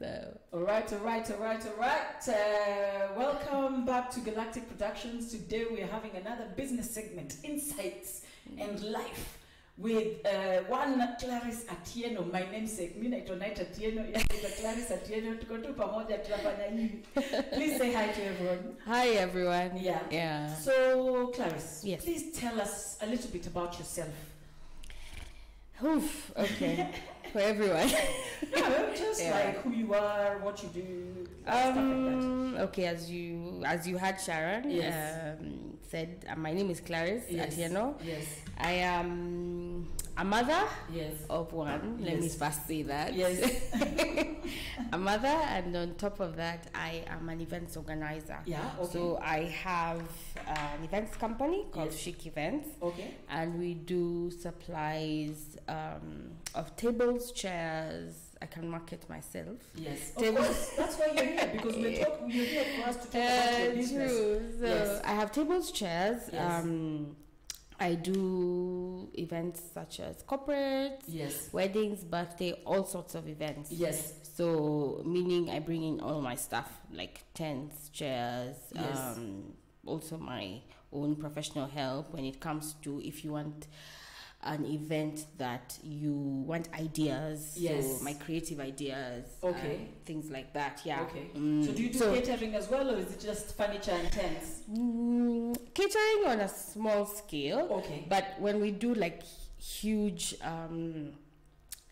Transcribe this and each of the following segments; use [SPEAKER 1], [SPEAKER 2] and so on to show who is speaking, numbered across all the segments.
[SPEAKER 1] So.
[SPEAKER 2] All right. Welcome back to Galactic Productions. Today we are having another business segment, Insights and Life, with one Claris Atieno, my namesake. Mimi naitwa Atieno, Claris Atieno. Tuko tu pamoja tunafanya hivi. Please say hi to everyone.
[SPEAKER 1] Hi everyone.
[SPEAKER 2] Yeah. So Claris,
[SPEAKER 1] yes.
[SPEAKER 2] Please tell us a little bit about yourself.
[SPEAKER 1] Oof, okay. For everyone.
[SPEAKER 2] No, just like who you are, what you do, stuff like that.
[SPEAKER 1] Okay, as you had Sharon said, my name is Claris Atieno.
[SPEAKER 2] Yes.
[SPEAKER 1] I am a mother of one. Let me first say that.
[SPEAKER 2] Yes.
[SPEAKER 1] A mother, and on top of that, I am an events organizer.
[SPEAKER 2] Yeah, okay.
[SPEAKER 1] So I have an events company called Chique Eventz.
[SPEAKER 2] Okay.
[SPEAKER 1] And we do supplies of tables, chairs. I can market myself.
[SPEAKER 2] Yes, of course. That's why you're here, because you're here for us to talk about your business.
[SPEAKER 1] True. So I have tables, chairs.
[SPEAKER 2] Yes.
[SPEAKER 1] I do events such as corporate, weddings, birthday, all sorts of events.
[SPEAKER 2] Yes.
[SPEAKER 1] So meaning I bring in all my stuff like tents, chairs, also my own professional help when it comes to if you want an event that you want ideas, so my creative ideas, things like that.
[SPEAKER 2] Okay. So do you do catering as well, or is it just furniture and tents?
[SPEAKER 1] Catering on a small scale.
[SPEAKER 2] Okay.
[SPEAKER 1] But when we do like huge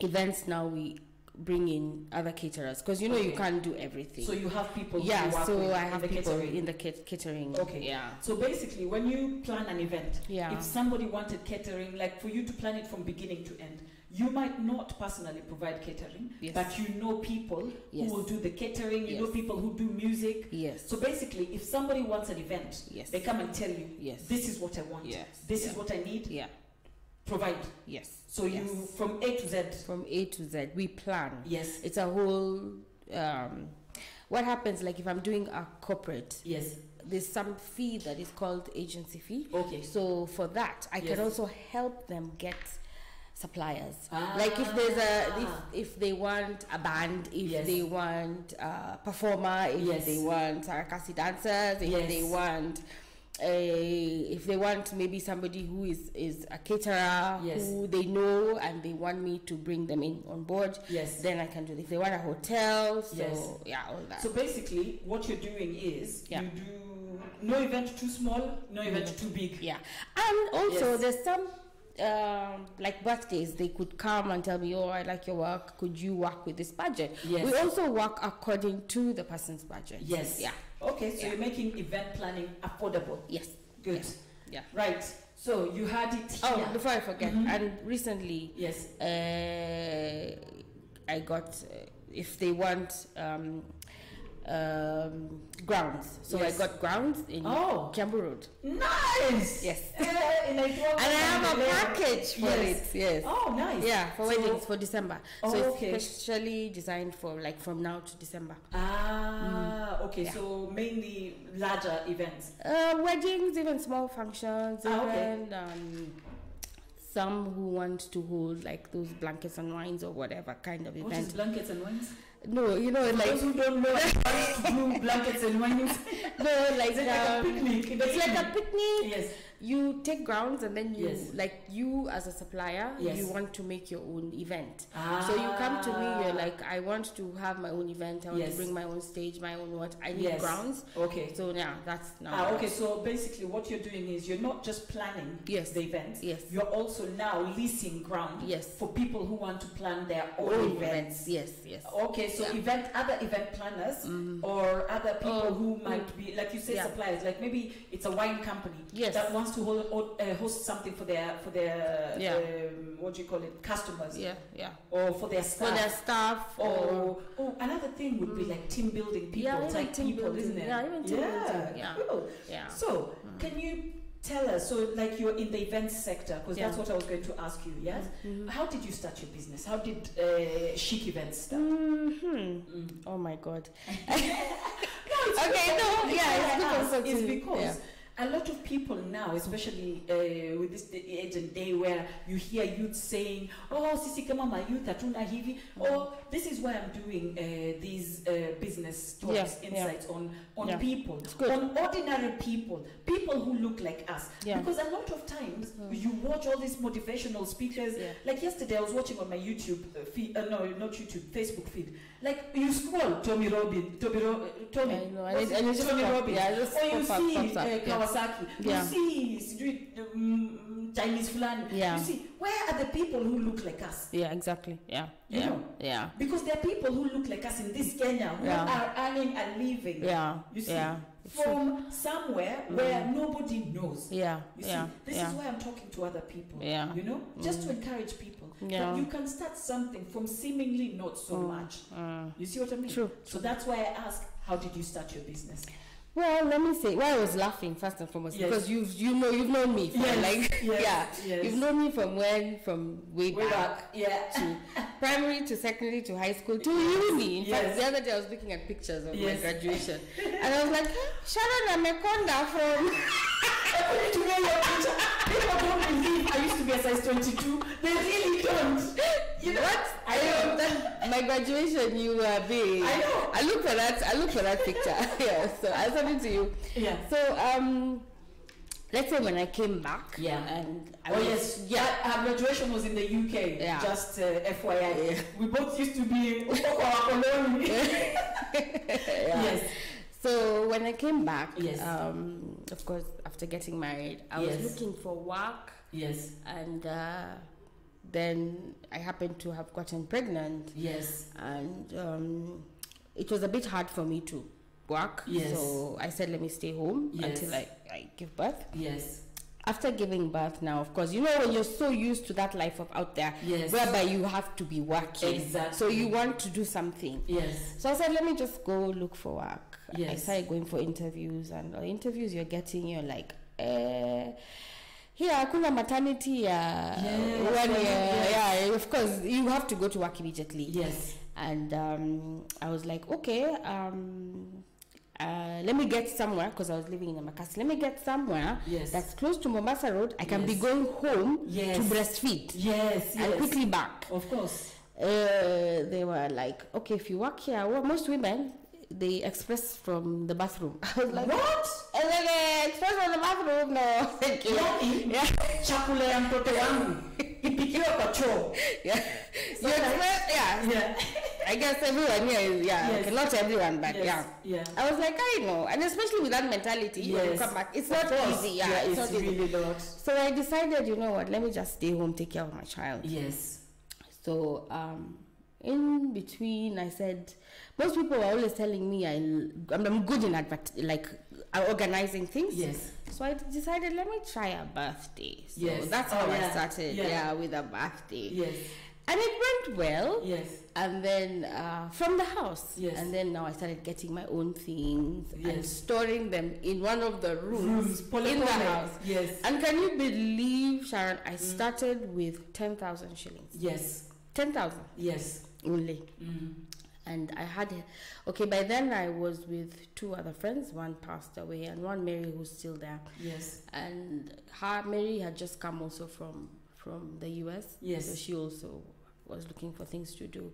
[SPEAKER 1] events now, we bring in other caterers because you can't do everything. So
[SPEAKER 2] you have people who
[SPEAKER 1] work
[SPEAKER 2] with
[SPEAKER 1] I have people
[SPEAKER 2] catering.
[SPEAKER 1] in the catering.
[SPEAKER 2] Okay.
[SPEAKER 1] Yeah.
[SPEAKER 2] So basically when you plan an event, if somebody wanted catering, like for you to plan it from beginning to end, you might not personally provide catering, but you know people who will do the catering, you know people who do music.
[SPEAKER 1] Yes.
[SPEAKER 2] So basically if somebody wants an event, they come and tell you, this is what I want, this is what I need, provide.
[SPEAKER 1] Yes.
[SPEAKER 2] So you from A to Z.
[SPEAKER 1] From A to Z, we plan.
[SPEAKER 2] Yes.
[SPEAKER 1] It's a whole. What happens like if I'm doing a corporate?
[SPEAKER 2] Yes.
[SPEAKER 1] There's some fee that is called agency fee.
[SPEAKER 2] Okay.
[SPEAKER 1] So for that, I can also help them get suppliers. Like if there's if they want a band, if they want a performer, if they want sarakasi dancers, if they want. If they want maybe somebody who is a caterer who they know and they want me to bring them in on board, then I can do it. If they want a hotel, all that.
[SPEAKER 2] So basically what you're doing is you do no event too small, no event too big. Yeah.
[SPEAKER 1] And also there's some like birthdays, they could come and tell me, I like your work, could you work with this budget? We also work according to the person's budget.
[SPEAKER 2] Okay, so you're making event planning affordable. Good. Right, so you had it here.
[SPEAKER 1] Before I forget, and recently I got if they want grounds, so I got grounds in Kiambu Road.
[SPEAKER 2] Nice.
[SPEAKER 1] Yes.
[SPEAKER 2] And
[SPEAKER 1] I have a package for it. Yes.
[SPEAKER 2] Oh, nice.
[SPEAKER 1] Yeah, for weddings for December. So it's specially designed for like from now to December.
[SPEAKER 2] Okay. So mainly larger events.
[SPEAKER 1] Weddings, even small functions, even some who want to hold like those blankets and wines or whatever kind of event.
[SPEAKER 2] What is blankets and wines?
[SPEAKER 1] No, like
[SPEAKER 2] those who don't know how to do blankets and wines.
[SPEAKER 1] No, like
[SPEAKER 2] a picnic.
[SPEAKER 1] It's like a picnic.
[SPEAKER 2] Yes.
[SPEAKER 1] You take grounds and then you like you as a supplier, you want to make your own event. So you come to me, you're like, I want to have my own event, I want to bring my own stage, my own what, I need grounds. Okay. So that's now.
[SPEAKER 2] Okay, so basically what you're doing is you're not just planning the event.
[SPEAKER 1] Yes.
[SPEAKER 2] You're also now leasing ground for people who want to plan their own events.
[SPEAKER 1] Yes.
[SPEAKER 2] Okay, so other event planners or other people who might be, like you say, suppliers, like maybe it's a wine company that wants to host something for their what do you call it, customers, or for their staff, or another thing would be like team building people, type people, isn't it?
[SPEAKER 1] Even team building.
[SPEAKER 2] Cool. So can you tell us, so like you're in the events sector, because that's what I was going to ask you, yes? How did you start your business? How did Chique Events start?
[SPEAKER 1] Oh my God.
[SPEAKER 2] It's because A lot of people now, especially with this age and day where you hear youth saying, oh, sisi kama ma youth hatuna hivi, or this is why I'm doing these business talks, insights on people, on ordinary people who look like us. Because a lot of times you watch all these motivational speakers. Like yesterday, I was watching on my YouTube feed, no, not YouTube, Facebook feed. Like you scroll Tommy Robbins, Tommy Robbins, or you see Kawasaki, you see Chinese flan. You see, where are the people who look like us?
[SPEAKER 1] Exactly.
[SPEAKER 2] You know? Because there are people who look like us in this Kenya who are earning a living. You see, from somewhere where nobody knows. You see, this is why I'm talking to other people. You know, just to encourage people that you can start something from seemingly not so much. You see what I mean?
[SPEAKER 1] True.
[SPEAKER 2] So that's why I ask, how did you start your business?
[SPEAKER 1] Well, let me say, I was laughing first and foremost because you've known me for you've known me from way back to primary to secondary to high school to uni. In fact, the other day I was looking at pictures of my graduation and I was like, Sharon Amekonda from
[SPEAKER 2] people don't believe I used to be a size 22. They really don't. You know what?
[SPEAKER 1] I know that my graduation, you were big.
[SPEAKER 2] I know.
[SPEAKER 1] I look for that picture. So I'll send it to you. So let's say when I came back. And
[SPEAKER 2] our graduation was in the UK. Just FYI. We both used to be Yes.
[SPEAKER 1] So when I came back, of course, after getting married, I was looking for work. And then I happened to have gotten pregnant. And it was a bit hard for me to work. So I said, let me stay home until I give birth. After giving birth now, of course, you know, when you're so used to that life of out there, whereby you have to be working. So you want to do something. So I said, let me just go look for work. I started going for interviews, and the interviews you're getting, you're like, here, hakuna maternity, 1 year. Of course, you have to go to work immediately. And I was like, okay, let me get somewhere, because I was living in Amakasi. Let me get somewhere that's close to Mombasa Road. I can be going home to breastfeed. And quickly back.
[SPEAKER 2] Of course.
[SPEAKER 1] They were like, okay, if you work here, well, most women, they express from the bathroom. I was like,
[SPEAKER 2] what?
[SPEAKER 1] And then they express from the bathroom? No, thank you.
[SPEAKER 2] Chakula ya mtoto wangu ipikiwa kwa choo.
[SPEAKER 1] You express, I guess everyone here is, okay, not everyone, but I was like, I know. And especially with that mentality, when you come back, it's not easy. It's not
[SPEAKER 2] really
[SPEAKER 1] easy.
[SPEAKER 2] Not.
[SPEAKER 1] So I decided, you know what, let me just stay home, take care of my child. So in between, I said, most people are always telling me I'm good in organizing things. So I decided, let me try a birthday. So that's how I started. With a birthday. And it went well. And then from the house. And then now I started getting my own things and storing them in one of the rooms in the house. And can you believe, Sharon, I started with 10,000 shillings. 10,000. Only. And I had, by then I was with 2 other friends. One passed away and one Mary who's still there. And Mary had just come also from the US. So she also was looking for things to do.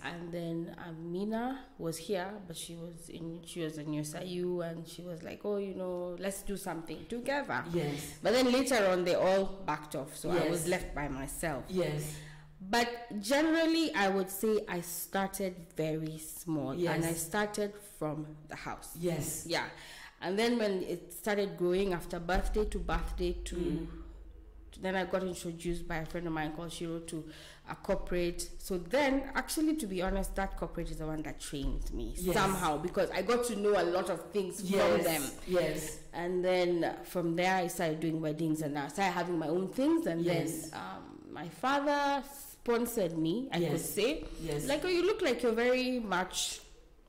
[SPEAKER 1] And then Amina was here, but she was in USIU, and she was like, oh, you know, let's do something together. But then later on they all backed off, so I was left by myself. But generally, I would say I started very small, and I started from the house. And then when it started growing after birthday to then I got introduced by a friend of mine called Shiro to a corporate. So then, actually, to be honest, that corporate is the one that trained me somehow, because I got to know a lot of things from them. And then from there, I started doing weddings, and I started having my own things. And then my father sponsored me, I could say. Like, oh, you look like you're very much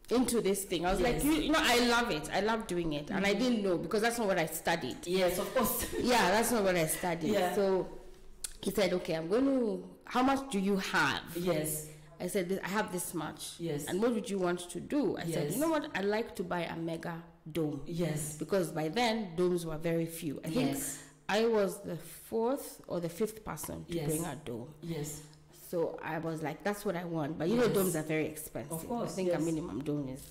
[SPEAKER 1] into this thing. I was like, you know, I love it. I love doing it. And I didn't know, because that's not what I studied.
[SPEAKER 2] Of course.
[SPEAKER 1] That's not what I studied. So he said, okay, how much do you have? I said, I have this much.
[SPEAKER 2] Yes.
[SPEAKER 1] And what would you want to do? I said, you know what? I'd like to buy a mega dome.
[SPEAKER 2] Yes.
[SPEAKER 1] Because by then, domes were very few. I think I was the 4th or the 5th person to bring a dome.
[SPEAKER 2] Yes.
[SPEAKER 1] So I was like, that's what I want. But you know, domes are very expensive.
[SPEAKER 2] Of course.
[SPEAKER 1] I think a minimum dome is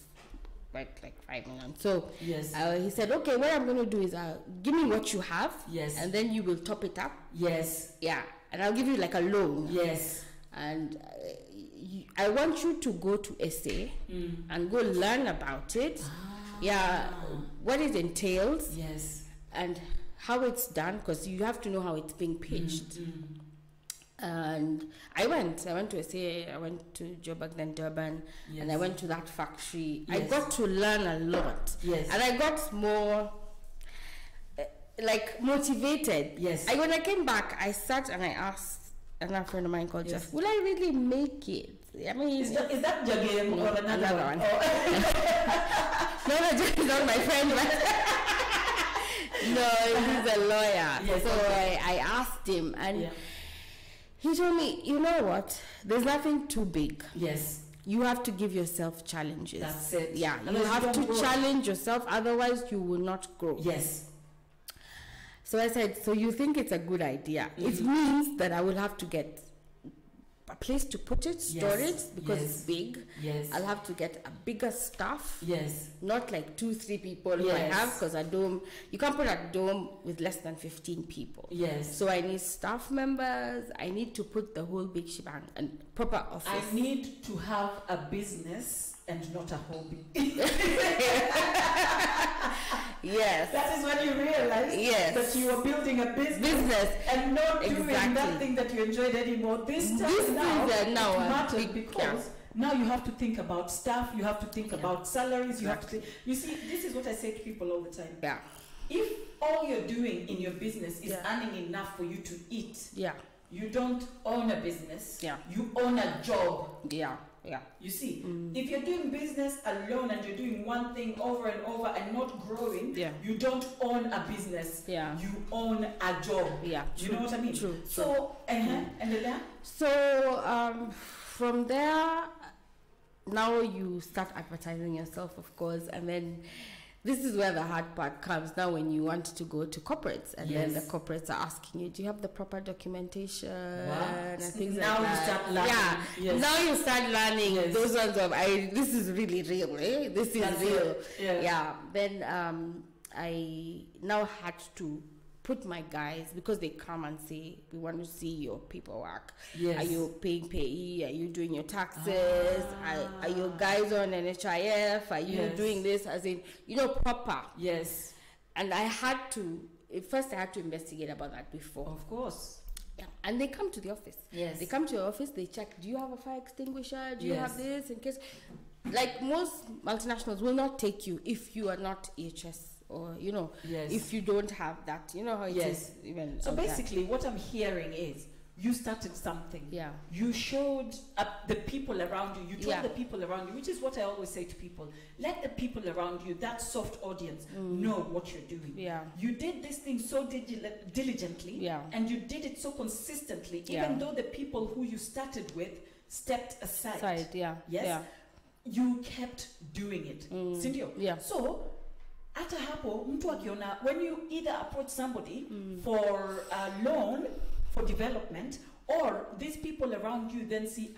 [SPEAKER 1] like 5 million. So
[SPEAKER 2] yes.
[SPEAKER 1] He said, okay, what I'm going to do is give me what you have.
[SPEAKER 2] Yes.
[SPEAKER 1] And then you will top it up.
[SPEAKER 2] Yes.
[SPEAKER 1] Yeah. And I'll give you like a loan.
[SPEAKER 2] Yes.
[SPEAKER 1] And I want you to go to SA and go learn about it. Yeah. What it entails.
[SPEAKER 2] Yes.
[SPEAKER 1] And how it's done, because you have to know how it's being pitched. And I went to SA, I went to Joburg, then Durban, and I went to that factory. I got to learn a lot.
[SPEAKER 2] Yes.
[SPEAKER 1] And I got more like motivated.
[SPEAKER 2] Yes.
[SPEAKER 1] When I came back, I sat and I asked another friend of mine called Jeff, will I really make it? I mean,
[SPEAKER 2] is that your game or another one?
[SPEAKER 1] Oh. No, Jeff is not my friend, but no, he's a lawyer.
[SPEAKER 2] Yes,
[SPEAKER 1] so I asked him, and he told me, you know what? There's nothing too big.
[SPEAKER 2] Yes.
[SPEAKER 1] You have to give yourself challenges.
[SPEAKER 2] That's it.
[SPEAKER 1] Yeah, you have to challenge yourself, otherwise you will not grow.
[SPEAKER 2] Yes.
[SPEAKER 1] So I said, so you think it's a good idea? It means that I will have to get a place to put it, store it, because it's big.
[SPEAKER 2] Yes.
[SPEAKER 1] I'll have to get a bigger staff.
[SPEAKER 2] Yes.
[SPEAKER 1] Not like 2-3 people who I have, because a dome, you can't put a dome with less than 15 people.
[SPEAKER 2] Yes.
[SPEAKER 1] So I need staff members. I need to put the whole big shebang and proper office.
[SPEAKER 2] I need to have a business and not a hobby.
[SPEAKER 1] Yes.
[SPEAKER 2] That is when you realize that you are building a business and not doing that thing that you enjoyed anymore. This time now it matters because now you have to think about staff, you have to think about salaries, you have to think. You see, this is what I say to people all the time.
[SPEAKER 1] Yeah.
[SPEAKER 2] If all you're doing in your business is earning enough for you to eat, you don't own a business.
[SPEAKER 1] Yeah.
[SPEAKER 2] You own a job.
[SPEAKER 1] Yeah. Yeah.
[SPEAKER 2] You see, if you're doing business alone and you're doing one thing over and over and not growing, you don't own a business.
[SPEAKER 1] Yeah.
[SPEAKER 2] You own a job.
[SPEAKER 1] Yeah.
[SPEAKER 2] You know what I mean?
[SPEAKER 1] True.
[SPEAKER 2] So, and then?
[SPEAKER 1] So, from there, now you start advertising yourself, of course, and then this is where the hard part comes now when you want to go to corporates, and then the corporates are asking you, do you have the proper documentation and things
[SPEAKER 2] now
[SPEAKER 1] like that.
[SPEAKER 2] You start learning.
[SPEAKER 1] Now you start learning those ones of, this is really real, eh? This is real. Then I now had to put my guys, because they come and say, we want to see your paperwork. Are you paying payee? Are you doing your taxes? Are your guys on NHIF? Are you doing this as in, proper?
[SPEAKER 2] Yes.
[SPEAKER 1] And I had to, first I had to investigate about that before.
[SPEAKER 2] Of course.
[SPEAKER 1] Yeah. And they come to the office.
[SPEAKER 2] Yes.
[SPEAKER 1] They come to your office, they check, do you have a fire extinguisher? Do you have this in case? Like most multinationals will not take you if you are not EHS. Or if you don't have that, you know how it is. Even
[SPEAKER 2] so basically, what I'm hearing is you started something.
[SPEAKER 1] Yeah.
[SPEAKER 2] You showed the people around you. You told the people around you, which is what I always say to people. Let the people around you, that soft audience, know what you're doing.
[SPEAKER 1] Yeah.
[SPEAKER 2] You did this thing so diligently.
[SPEAKER 1] Yeah. And
[SPEAKER 2] you did it so consistently, even though the people who you started with stepped aside. Yes. Yeah. You kept doing it. Sindio?
[SPEAKER 1] Yeah.
[SPEAKER 2] So hata hapo mtu akiona, when you either approach somebody for a loan for development, or these people around you then see,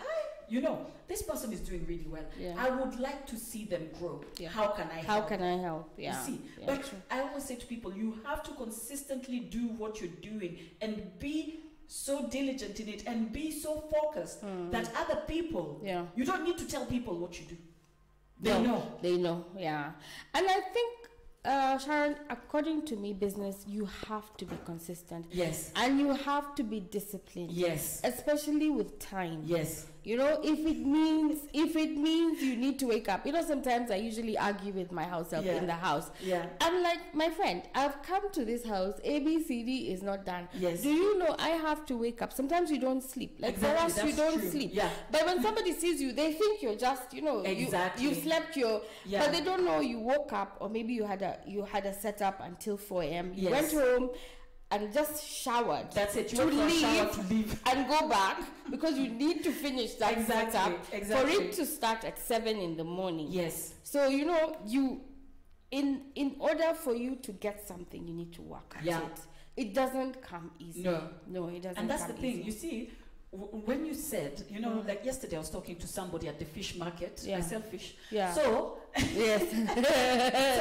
[SPEAKER 2] this person is doing really well. I would like to see them grow. How can I help?
[SPEAKER 1] How can I help?
[SPEAKER 2] You see, but true. I always say to people, you have to consistently do what you're doing and be so diligent in it and be so focused that other people, you don't need to tell people what you do. They know. Yeah. And I think, Sharon, according to me, business, you have to be consistent. Yes.
[SPEAKER 1] And you have to be disciplined.
[SPEAKER 2] Yes.
[SPEAKER 1] Especially with time.
[SPEAKER 2] Yes.
[SPEAKER 1] If it means you need to wake up. Sometimes I usually argue with my house help in the house.
[SPEAKER 2] Yeah.
[SPEAKER 1] I'm like, my friend, I've come to this house, ABCD is not done.
[SPEAKER 2] Yes.
[SPEAKER 1] Do you know I have to wake up? Sometimes you don't sleep. Like for us, you don't sleep.
[SPEAKER 2] Yeah.
[SPEAKER 1] But when somebody sees you, they think you're just, you slept but they don't know you woke up, or maybe you had a setup until 4 a.m. You went home, and just showered.
[SPEAKER 2] That's it. You
[SPEAKER 1] to
[SPEAKER 2] leave
[SPEAKER 1] and go back because you need to finish that setup for it to start at 7 in the morning.
[SPEAKER 2] Yes.
[SPEAKER 1] So in order for you to get something, you need to work at it. It doesn't come easy. No, it doesn't.
[SPEAKER 2] And that's
[SPEAKER 1] come
[SPEAKER 2] the thing.
[SPEAKER 1] easy.
[SPEAKER 2] You see, when you said, like yesterday, I was talking to somebody at the fish market. I sell fish.
[SPEAKER 1] Yeah.
[SPEAKER 2] So
[SPEAKER 1] yes.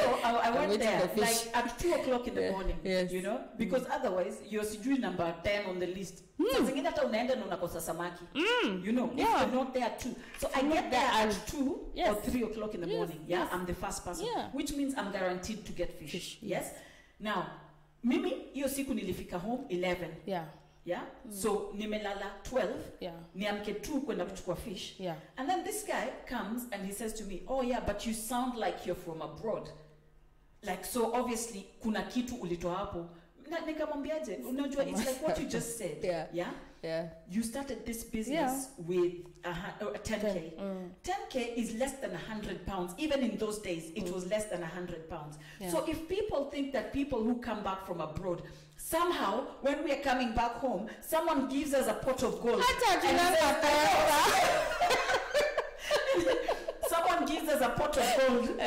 [SPEAKER 2] So I went there like at 2 o'clock in the morning.
[SPEAKER 1] Yes.
[SPEAKER 2] Because otherwise you're doing number 10 on the list. So zingine hata unaenda na unakosa samaki. If you're not there too. So I get there at 2 or 3 o'clock in the morning. Yeah, I'm the first person, which means I'm guaranteed to get fish. Yes. Now, mimi hiyo siku nilifika home 11. Yeah. So nimelala 12. Niamke 2 kwenda kuchukua fish. And then this guy comes and he says to me, "Oh yeah, but you sound like you're from abroad." Like, so obviously kuna kitu ulitoa hapo. Nikamwambiaje, unajua, it's like what you just said. You started this business with 10K. 10K is less than 100 pounds. Even in those days, it was less than 100 pounds. So if people think that people who come back from abroad, somehow, when we are coming back home, someone gives us a pot of gold. Someone gives us a pot of gold,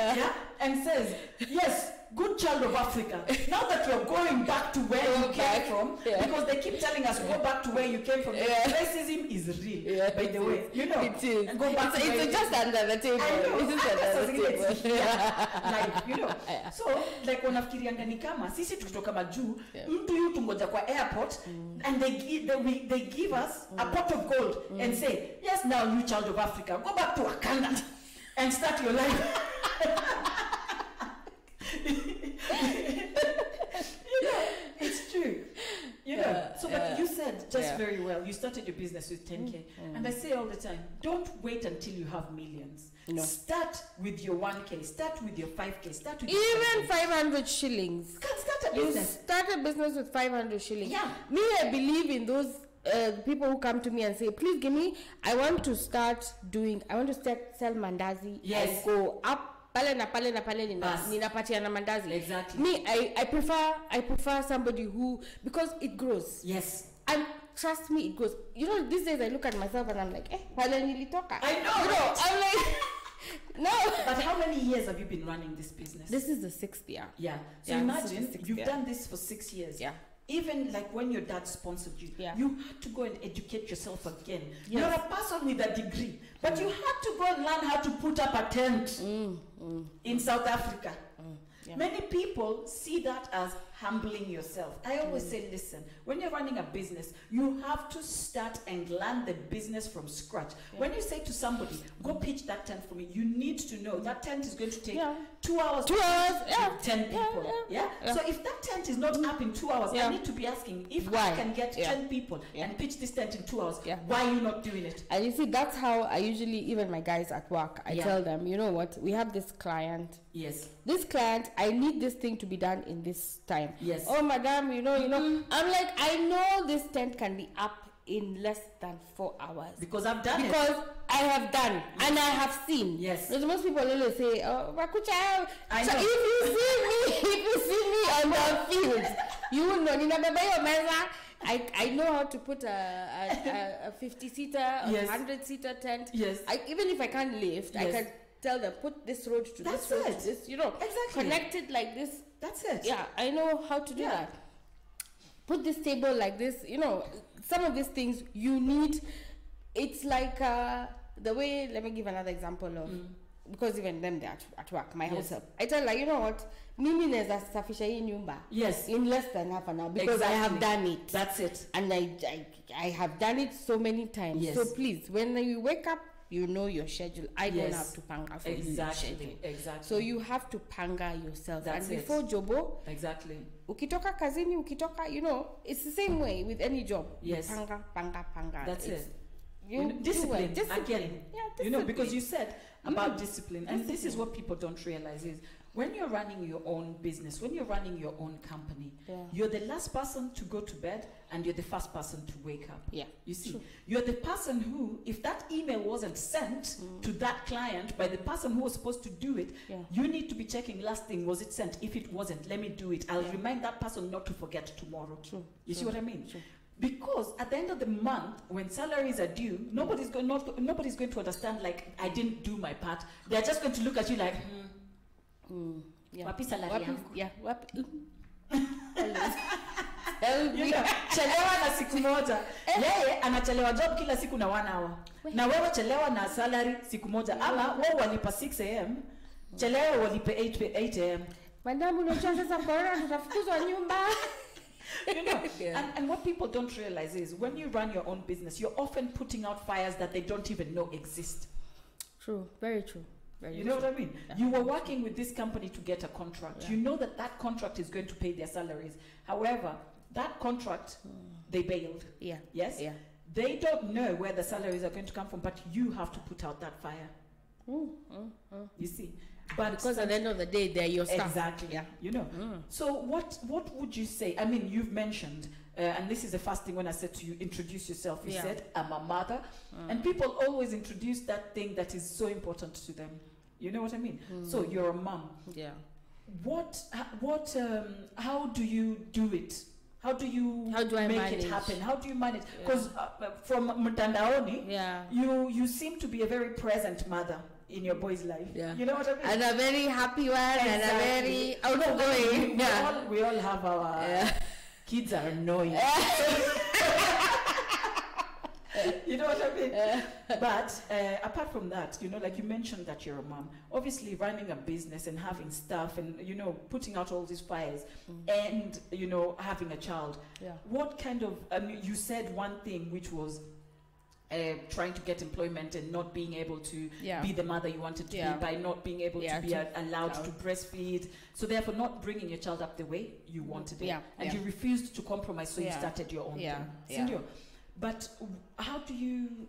[SPEAKER 2] and says, "Yes, good child of Africa. Now that you're going back to where you came from, because they keep telling us go back to where you came from. Racism is real, by the way.
[SPEAKER 1] It is.
[SPEAKER 2] And go back
[SPEAKER 1] it's just under the table.
[SPEAKER 2] So like wanafikirianga ni kama sisi tukitoka majuu, mtu yu tungoja kwa airport, and they give us a pot of gold and say, "Yes, now you child of Africa, go back to Wakanda and start your life." It's true. But you said just very well, you started your business with 10K. And I say all the time, don't wait until you have millions. Start with your 1K, start with your 5K, start with
[SPEAKER 1] even 500 shillings.
[SPEAKER 2] You can start a business.
[SPEAKER 1] You start a business with 500 shillings.
[SPEAKER 2] Yeah.
[SPEAKER 1] Me, I believe in those people who come to me and say, "Please give me, I want to sell mandazi and go up. Ninapatia na mandazi."
[SPEAKER 2] Exactly.
[SPEAKER 1] Me, I prefer somebody who, because it grows.
[SPEAKER 2] Yes.
[SPEAKER 1] And trust me, it grows. These days I look at myself and I'm like, pale nilitoka.
[SPEAKER 2] I know.
[SPEAKER 1] I'm like, no.
[SPEAKER 2] But how many years have you been running this business?
[SPEAKER 1] This is the 6th year.
[SPEAKER 2] Yeah. So imagine you've done this for 6 years.
[SPEAKER 1] Yeah.
[SPEAKER 2] Even like when your dad sponsored you, you had to go and educate yourself again. You're a person with a degree, but you had to go and learn how to put up a tent in South Africa. Many people see that as humbling yourself. I always say, listen, when you're running a business, you have to start and learn the business from scratch. When you say to somebody, "Go pitch that tent for me," you need to know that tent is going to take 2 hours.
[SPEAKER 1] 2 hours,
[SPEAKER 2] 10 people. So if that tent is not up in 2 hours, I need to be asking, if I can get 10 people and pitch this tent in 2 hours, why are you not doing it?
[SPEAKER 1] And you see, that's how I usually, even my guys at work, I tell them, you know what, we have this client.
[SPEAKER 2] Yes.
[SPEAKER 1] This client, I need this thing to be done in this time.
[SPEAKER 2] Yes.
[SPEAKER 1] Oh, madam, I'm like, I know this tent can be up in less than 4 hours.
[SPEAKER 2] Because I've done it.
[SPEAKER 1] Because I have done and I have seen.
[SPEAKER 2] Yes.
[SPEAKER 1] Because most people always say, "Oh, Makucha." So if you see me on the field, you will know. I know how to put a 50-seater, or 100-seater tent.
[SPEAKER 2] Yes.
[SPEAKER 1] Even if I can't lift, I can tell them, put this road to this road to this. Exactly. Connect it like this.
[SPEAKER 2] That's it.
[SPEAKER 1] Yeah, I know how to do that. Put this table like this. Some of these things you need. It's like the way. Let me give another example of because even them they're at work. My house help. I tell her, you know what? Mimi neza safisha hii nyumba.
[SPEAKER 2] Yes.
[SPEAKER 1] In less than half an hour because I have done it.
[SPEAKER 2] That's it.
[SPEAKER 1] And I have done it so many times.
[SPEAKER 2] Yes.
[SPEAKER 1] So please, when you wake up, you know your schedule. I don't have to panga for you.
[SPEAKER 2] Exactly.
[SPEAKER 1] So you have to panga yourself.
[SPEAKER 2] That's
[SPEAKER 1] and before jobo,
[SPEAKER 2] exactly.
[SPEAKER 1] Ukitoka kazini, it's the same way with any job.
[SPEAKER 2] Yes.
[SPEAKER 1] Panga.
[SPEAKER 2] That's it. Discipline. Again.
[SPEAKER 1] Yeah, discipline.
[SPEAKER 2] Because you said about discipline, and this is what people don't realize is when you're running your own business, when you're running your own company, you're the last person to go to bed and you're the first person to wake up.
[SPEAKER 1] Yeah.
[SPEAKER 2] You see, you're the person who, if that email wasn't sent to that client by the person who was supposed to do it, you need to be checking last thing, was it sent? If it wasn't, let me do it. I'll remind that person not to forget tomorrow. You see what I mean? Because at the end of the month, when salaries are due, nobody's going to understand, like, I didn't do my part. They're just going to look at you like, wapi salary yangu?
[SPEAKER 1] Wapi?
[SPEAKER 2] Chelewa na siku moja. Yeye anachelewa job kila siku na 1 hour. Na wewe chelewa na salary siku moja. Ama wewe walipa 6 am, chelewa walipe 8 am.
[SPEAKER 1] Madam, unajua sasa corona tutafukuzwa nyumba.
[SPEAKER 2] You know, and what people don't realize is when you run your own business, you're often putting out fires that they don't even know exist.
[SPEAKER 1] True, very true.
[SPEAKER 2] You know what I mean? Yeah. You were working with this company to get a contract. You know that that contract is going to pay their salaries. However, that contract, they bailed.
[SPEAKER 1] Yeah.
[SPEAKER 2] Yes?
[SPEAKER 1] Yeah.
[SPEAKER 2] They don't know where the salaries are going to come from, but you have to put out that fire. You see?
[SPEAKER 1] But because at the end of the day, they're your staff.
[SPEAKER 2] Exactly. Yeah. You know. So what would you say? I mean, you've mentioned, and this is the first thing when I said to you, introduce yourself. You said, I'm a mother. And people always introduce that thing that is so important to them. You know what I mean? So you're a mom.
[SPEAKER 1] Yeah.
[SPEAKER 2] How do you do it? How do I make
[SPEAKER 1] manage
[SPEAKER 2] it happen? How do you manage? Because from Mtandaoni, you seem to be a very present mother in your boy's life. Yeah. You know what I mean?
[SPEAKER 1] And a very happy one, and a very outgoing.
[SPEAKER 2] We all have our kids are annoying. You know what I mean? But apart from that, you know, like you mentioned that you're a mom. Obviously, running a business and having staff and, you know, putting out all these fires and, you know, having a child. Yeah. What kind of, you said one thing which was trying to get employment and not being able to be the mother you wanted to be by not being able to be allowed to breastfeed. So therefore not bringing your child up the way you wanted it. And you refused to compromise, so you started your own thing. But how do you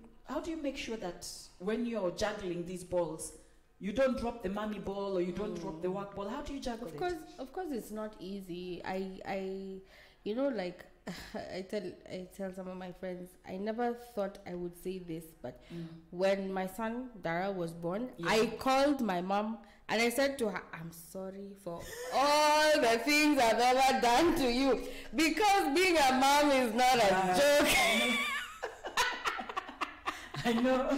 [SPEAKER 2] make sure that when you're juggling these balls, you don't drop the mommy ball or you don't drop the work ball? How do you juggle it?
[SPEAKER 1] Of course, it's not easy. I you know, like I tell some of my friends, I never thought I would say this, but when my son Dara was born, I called my mom and I said to her, I'm sorry for all the things I've ever done to you, because being a mom is not a joke.
[SPEAKER 2] I know.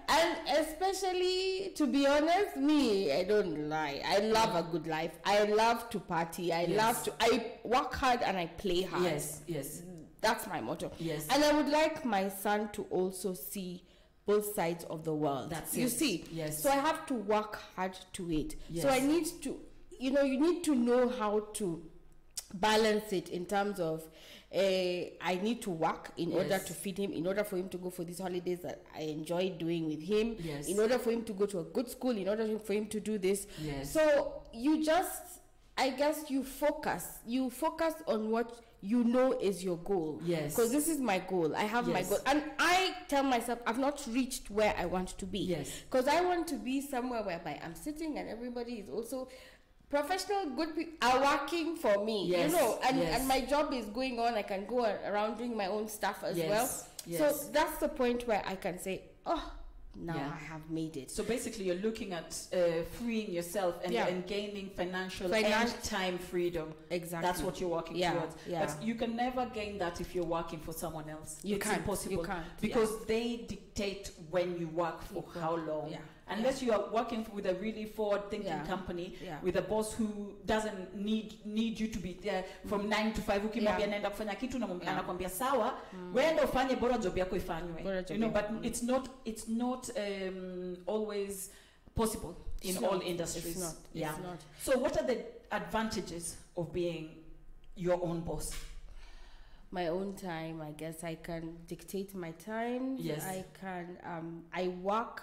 [SPEAKER 1] And especially, to be honest, me, I don't lie. I love a good life. I love to party. I work hard and I play hard.
[SPEAKER 2] Yes.
[SPEAKER 1] That's my motto.
[SPEAKER 2] Yes.
[SPEAKER 1] And I would like my son to also see both sides of the world.
[SPEAKER 2] That's
[SPEAKER 1] you see?
[SPEAKER 2] Yes.
[SPEAKER 1] So I have to work hard to it.
[SPEAKER 2] Yes.
[SPEAKER 1] So I need to, you need to know how to balance it in terms of I need to work in order to feed him, in order for him to go for these holidays that I enjoy doing with him, in order for him to go to a good school, in order for him to do this. So you just, I guess you focus on what you know is your goal. Because this is my goal. I have my goal. And I tell myself I've not reached where I want to be. Because I want to be somewhere whereby I'm sitting and everybody is also professional, good people are working for me, and my job is going on. I can go around doing my own stuff as well. So that's the point where I can say, now I have made it.
[SPEAKER 2] So basically you're looking at freeing yourself and gaining financial and time freedom.
[SPEAKER 1] Exactly.
[SPEAKER 2] That's what you're working towards. But you can never gain that if you're working for someone else. It's impossible.
[SPEAKER 1] You can't.
[SPEAKER 2] Because they dictate when you work for how long. Unless you are working with a really forward-thinking company with a boss who doesn't need you to be there from 9 to 5. Ukimwambia naenda kufanya kitu na anakuambia sawa, wewe ufanye bora job yako ifanywe. You know, but it's not always possible in all industries.
[SPEAKER 1] It's not.
[SPEAKER 2] So what are the advantages of being your own boss?
[SPEAKER 1] My own time, I guess. I can dictate my time. I can I work.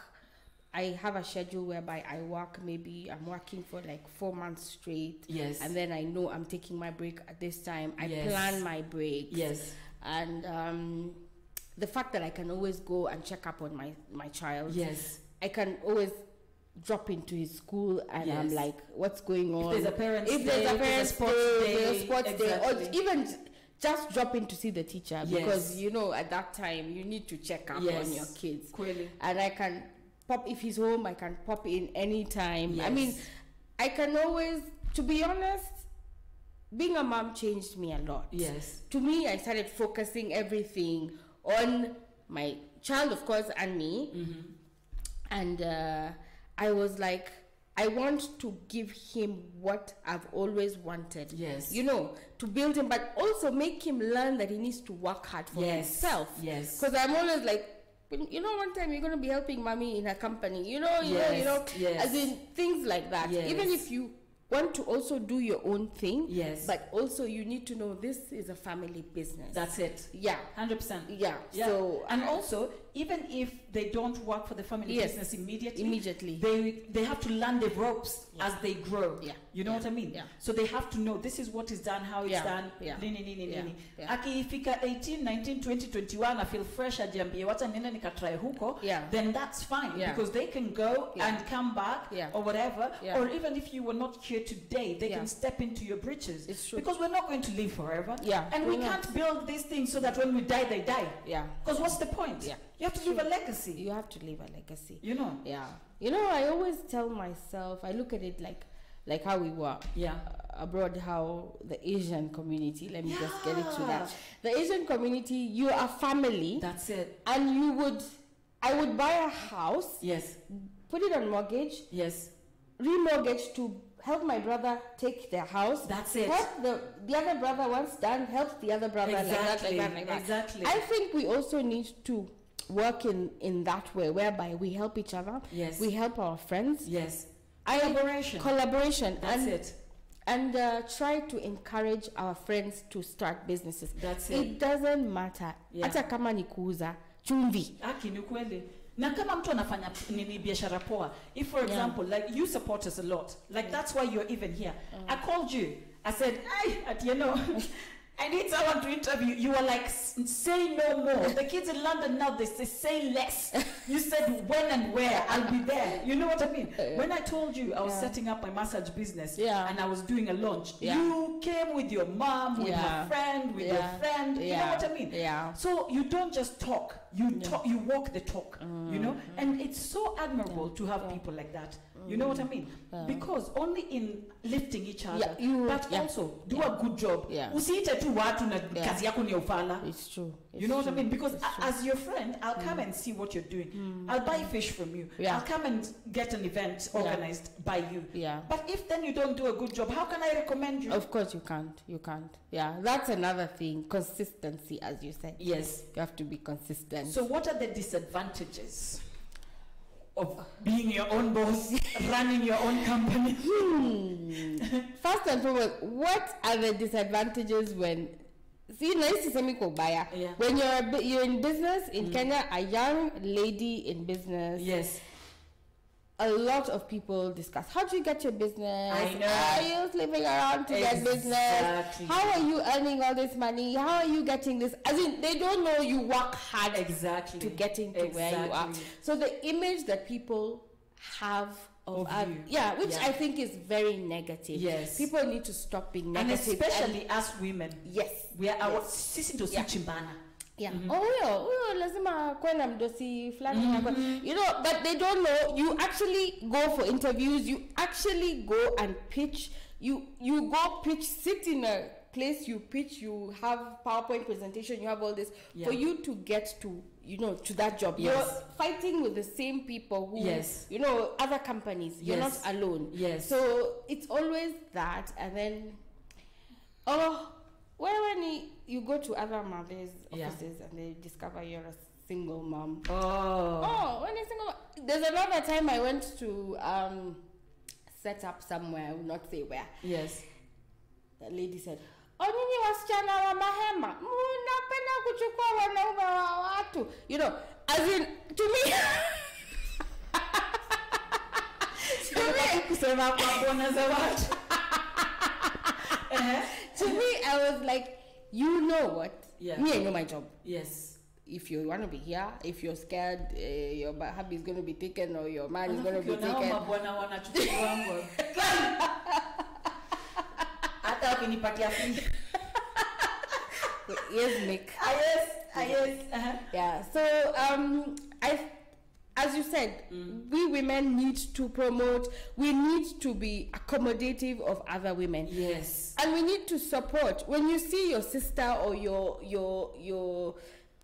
[SPEAKER 1] I have a schedule whereby I work, maybe I'm working for like 4 months straight. And then I know I'm taking my break at this time. I plan my breaks. And the fact that I can always go and check up on my child. I can always drop into his school and I'm like, what's going on?
[SPEAKER 2] If there's a parents' day,
[SPEAKER 1] sports day, or even just drop in to see the teacher, because you know at that time you need to check up on your kids.
[SPEAKER 2] Clearly.
[SPEAKER 1] And I can pop, if he's home, I can pop in anytime.
[SPEAKER 2] Yes.
[SPEAKER 1] I mean, I can always, to be honest, being a mom changed me a lot.
[SPEAKER 2] Yes.
[SPEAKER 1] To me, I started focusing everything on my child, of course, and me.
[SPEAKER 2] Mm-hmm.
[SPEAKER 1] And I was like, I want to give him what I've always wanted.
[SPEAKER 2] Yes.
[SPEAKER 1] You know, to build him, but also make him learn that he needs to work hard for himself.
[SPEAKER 2] Yes.
[SPEAKER 1] Because I'm always like, you know, one time you're going to be helping mommy in her company, you know, as in things like that. Yes. Even if you want to also do your own thing, but also you need to know this is a family business.
[SPEAKER 2] That's it.
[SPEAKER 1] Yeah.
[SPEAKER 2] 100%.
[SPEAKER 1] Yeah.
[SPEAKER 2] So, and also, even if they don't work for the family business immediately, they have to learn the ropes as they grow. Yeah. You know what I mean?
[SPEAKER 1] Yeah.
[SPEAKER 2] So they have to know this is what is done, how it's done. Nini. Akifika 18, 19, 20, 21, I feel fresh ajiambie wacha nenda nikatry huko, then that's fine, because they can go and come back or whatever, or even if you were not here today, they can step into your breeches.
[SPEAKER 1] It's true.
[SPEAKER 2] Because we're not going to live forever.
[SPEAKER 1] Yeah.
[SPEAKER 2] And we can't build these things so that when we die, they die.
[SPEAKER 1] Yeah.
[SPEAKER 2] Because what's the point? Yeah. You have to leave a legacy.
[SPEAKER 1] You have to leave a legacy.
[SPEAKER 2] You know?
[SPEAKER 1] Yeah. You know, I always tell myself, I look at it like how we were abroad, how the Asian community, let me just get into that. The Asian community, you are family.
[SPEAKER 2] That's it.
[SPEAKER 1] And I would buy a house.
[SPEAKER 2] Yes.
[SPEAKER 1] Put it on mortgage.
[SPEAKER 2] Yes.
[SPEAKER 1] Remortgage to help my brother take their house.
[SPEAKER 2] That's it.
[SPEAKER 1] Help the other brother, once done, helps the other brother.
[SPEAKER 2] Exactly.
[SPEAKER 1] Like that.
[SPEAKER 2] Exactly.
[SPEAKER 1] I think we also need to work in that way, whereby we help each other.
[SPEAKER 2] Yes.
[SPEAKER 1] We help our friends.
[SPEAKER 2] Yes.
[SPEAKER 1] Collaboration.
[SPEAKER 2] That's it.
[SPEAKER 1] And try to encourage our friends to start businesses.
[SPEAKER 2] That's it.
[SPEAKER 1] It doesn't matter. Hata kama ni kuuza chumvi.
[SPEAKER 2] Ni kweli. Na kama mtu anafanya nini biashara poa. If for example, like you support us a lot. Like that's why you're even here. I called you. I said, Atieno, I need someone to interview. You were like, say no more. The kids in London now, they say less. You said when and where. I'll be there. You know what I mean? When I told you I was setting up my massage business and I was doing a launch, you came with your mom, with her friend, with your friend. You know what I mean?
[SPEAKER 1] Yeah.
[SPEAKER 2] So you don't just talk. You talk. You walk the talk. You know? And it's so admirable to have people like that. You know what I mean? Because only in lifting each other, but also do a good job. Usiite tu watu na kazi yako ni ufala.
[SPEAKER 1] It's true.
[SPEAKER 2] You know what I mean? Because as your friend, I'll come and see what you're doing. I'll buy fish from you. I'll come and get an event organized by you. But if then you don't do a good job, how can I recommend you?
[SPEAKER 1] Of course you can't. You can't. Yeah, that's another thing. Consistency, as you said.
[SPEAKER 2] Yes.
[SPEAKER 1] You have to be consistent.
[SPEAKER 2] So what are the disadvantages of being your own boss, running your own company?
[SPEAKER 1] First and foremost, what are the disadvantages when when you're in business in Kenya, a young lady in business, a lot of people discuss, how do you get your business?
[SPEAKER 2] I know.
[SPEAKER 1] Are you sleeping around to get business? How are you earning all this money? How are you getting this? I mean, they don't know you work hard to getting to where you are. So the image that people have of you. Which I think is very negative. Yes. People need to stop being negative.
[SPEAKER 2] And especially us women.
[SPEAKER 1] Yes.
[SPEAKER 2] We are our sisi ndo chimbana.
[SPEAKER 1] Yeah. Oh, lazima kwenda mdosi fulani. You know, but they don't know. You actually go for interviews. You actually go and pitch. You go pitch. Sit in a place. You pitch. You have PowerPoint presentation. You have all this for you to get to to that job. You're fighting with the same people who other companies. You're not alone.
[SPEAKER 2] Yes.
[SPEAKER 1] So it's always that, and then when you go to other mothers' offices and they discover you're a single mom. When you're single mom. There's another time I went to set up somewhere, I will not say where.
[SPEAKER 2] Yes.
[SPEAKER 1] The lady said, nyinyi wasichana wa mahema, mnapenda kuchukua wanaume wa watu. You know, as in, to me... To me, I was like, you know what? Me, I know my job.
[SPEAKER 2] Yes.
[SPEAKER 1] if you want to be here, if you're scared, your hubby is going to be taken or your man is going to be taken. Yes, Nick.
[SPEAKER 2] Yes.
[SPEAKER 1] Yeah. So as you said, we women need to promote. We need to be accommodative of other women.
[SPEAKER 2] Yes.
[SPEAKER 1] And we need to support. When you see your sister or your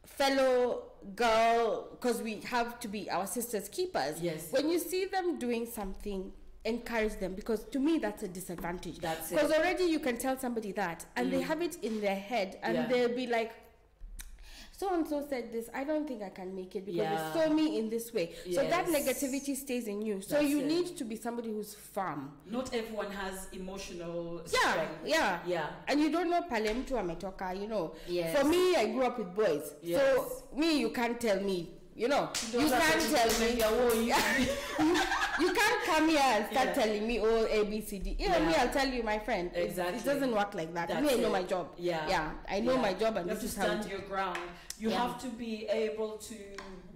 [SPEAKER 1] fellow girl, because we have to be our sisters' keepers.
[SPEAKER 2] Yes.
[SPEAKER 1] When you see them doing something, encourage them, because to me that's a disadvantage.
[SPEAKER 2] That's it.
[SPEAKER 1] Because already you can tell somebody that, and they have it in their head, and they'll be like, so and so said this, I don't think I can make it because they saw me in this way. So that negativity stays in you. So you need to be somebody who's firm.
[SPEAKER 2] Not everyone has emotional strength.
[SPEAKER 1] Yeah. And you don't know pale mtu ametoka, you know.
[SPEAKER 2] Yes.
[SPEAKER 1] For me, I grew up with boys.
[SPEAKER 2] Yes.
[SPEAKER 1] So me, you can't tell me. You know, you can't tell me. You can't come here and start telling me, oh, A, B, C, D. Even me, I'll tell you, my friend.
[SPEAKER 2] Exactly.
[SPEAKER 1] It doesn't work like that. Me, I know my job. I know my job, and
[SPEAKER 2] you have
[SPEAKER 1] this
[SPEAKER 2] to
[SPEAKER 1] is how
[SPEAKER 2] stand your ground. You have to be able to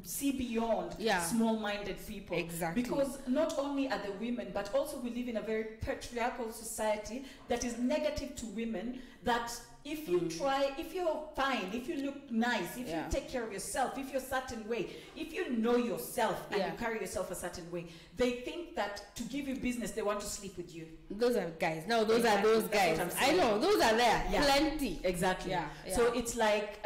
[SPEAKER 2] see beyond small-minded people.
[SPEAKER 1] Exactly.
[SPEAKER 2] Because not only are the women, but also we live in a very patriarchal society that is negative to women, that if you try, if you're fine, if you look nice, if you take care of yourself, if you're a certain way, if you know yourself and you carry yourself a certain way, they think that to give you business, they want to sleep with you.
[SPEAKER 1] Those are guys. No, those are those guys. I know. Those are there. Plenty.
[SPEAKER 2] Exactly. So it's like,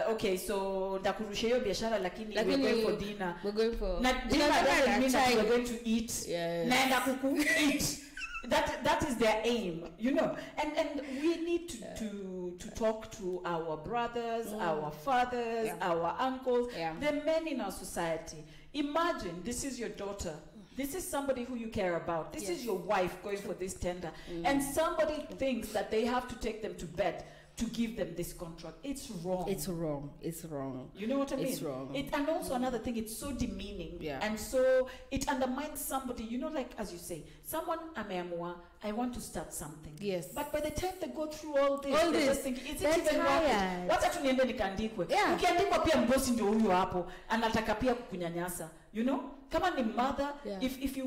[SPEAKER 2] okay, so ndakurusheyo biashara lakini we're going for dinner.
[SPEAKER 1] We're going for
[SPEAKER 2] dinner doesn't mean that we're going to eat. Naenda kuku eat. That is their aim, you know. And we need to talk to our brothers, our fathers, our uncles, the men in our society. Imagine this is your daughter. This is somebody who you care about. This is your wife going for this tender. And somebody thinks that they have to take them to bed to give them this contract. It's wrong.
[SPEAKER 1] It's wrong.
[SPEAKER 2] You know what I mean?
[SPEAKER 1] It's wrong.
[SPEAKER 2] And also another thing, it's so demeaning. And so it undermines somebody, you know, like as you say, someone ameamua, I want to start something.
[SPEAKER 1] Yes.
[SPEAKER 2] But by the time they go through all this, they just think, is it even worth it? Wacha tu niende nikaandikwe. Ukiandikwa pia mbosi ndio huyu hapo, anataka pia kukunyanyasa. You know? Kama ni mother, if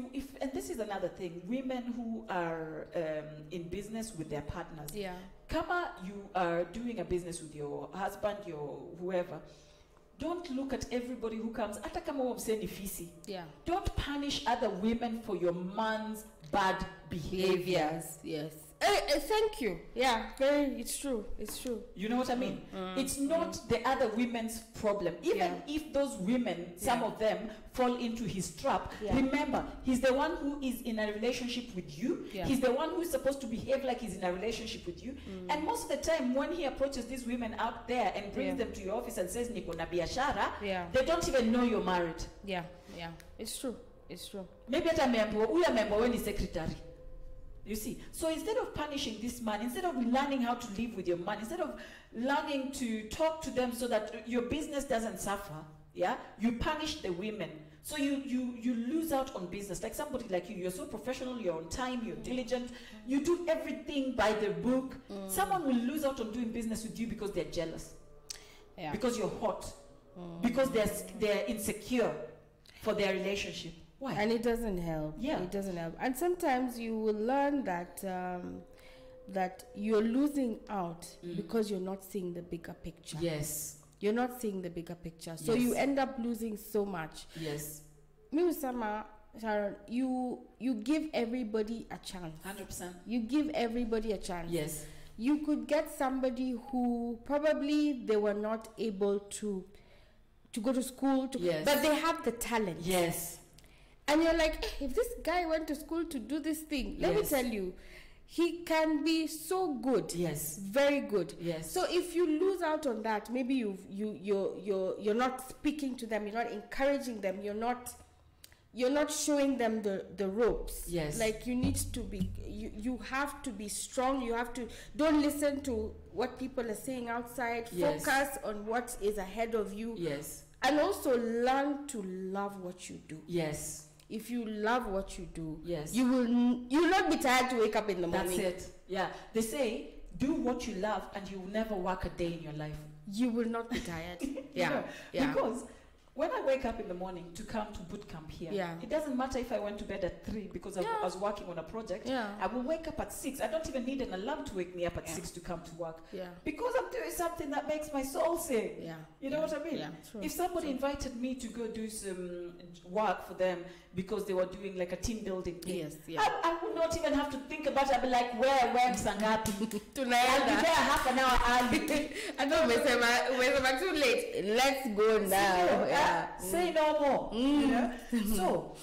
[SPEAKER 2] and this is another thing, women who are in business with their partners. Kama you are doing a business with your husband, your whoever, don't look at everybody who comes. Hata kama wamseni fisi. Don't punish other women for your man's bad behaviors.
[SPEAKER 1] Yes. Thank you. It's true.
[SPEAKER 2] You know what I mean? It's not the other women's problem. Even if those women, some of them, fall into his trap, remember, he's the one who is in a relationship with you. He's the one who is supposed to behave like he's in a relationship with you. And most of the time, when he approaches these women out there and brings them to your office and says, Niko na biashara, they don't even know you're married.
[SPEAKER 1] It's true.
[SPEAKER 2] Maybe at a member, we are member when he's secretary. You see, so instead of punishing this man, instead of learning how to live with your man, instead of learning to talk to them so that your business doesn't suffer, you punish the women. So you lose out on business. Like somebody like you, you're so professional, you're on time, you're diligent, you do everything by the book. Someone will lose out on doing business with you because they're jealous, because you're hot, because they're insecure for their relationship. Why?
[SPEAKER 1] And it doesn't help. It doesn't help. And sometimes you will learn that that you're losing out because you're not seeing the bigger picture.
[SPEAKER 2] Yes.
[SPEAKER 1] You're not seeing the bigger picture. So you end up losing so much.
[SPEAKER 2] Yes.
[SPEAKER 1] Miusama, Sharon, you give everybody a chance.
[SPEAKER 2] 100%.
[SPEAKER 1] You give everybody a chance.
[SPEAKER 2] Yes.
[SPEAKER 1] You could get somebody who probably they were not able to go to school, but they have the talent.
[SPEAKER 2] Yes.
[SPEAKER 1] And you're like, if this guy went to school to do this thing, let me tell you, he can be so good.
[SPEAKER 2] Yes.
[SPEAKER 1] Very good.
[SPEAKER 2] Yes.
[SPEAKER 1] So if you lose out on that, maybe you're not speaking to them, you're not encouraging them, you're not showing them the ropes.
[SPEAKER 2] Yes.
[SPEAKER 1] Like you need to be, you have to be strong. You have to, don't listen to what people are saying outside.
[SPEAKER 2] Yes.
[SPEAKER 1] Focus on what is ahead of you.
[SPEAKER 2] Yes.
[SPEAKER 1] And also learn to love what you do.
[SPEAKER 2] Yes.
[SPEAKER 1] If you love what you do,
[SPEAKER 2] you'll
[SPEAKER 1] not be tired to wake up in the morning.
[SPEAKER 2] That's it. Yeah. They say, do what you love and you will never work a day in your life.
[SPEAKER 1] you will not be tired.
[SPEAKER 2] Because when I wake up in the morning to come to boot camp here, it doesn't matter if I went to bed at 3 because I was working on a project. I will wake up at 6. I don't even need an alarm to wake me up at 6 to come to work. Because I'm doing something that makes my soul sing. You know what I mean? If somebody invited me to go do some work for them because they were doing like a team building thing, I would not even have to think about it. I'd be like, when, Sangapi? Tonight. I'll be there half an hour early.
[SPEAKER 1] I know, we're too late. Let's go now.
[SPEAKER 2] Say no more. You know? So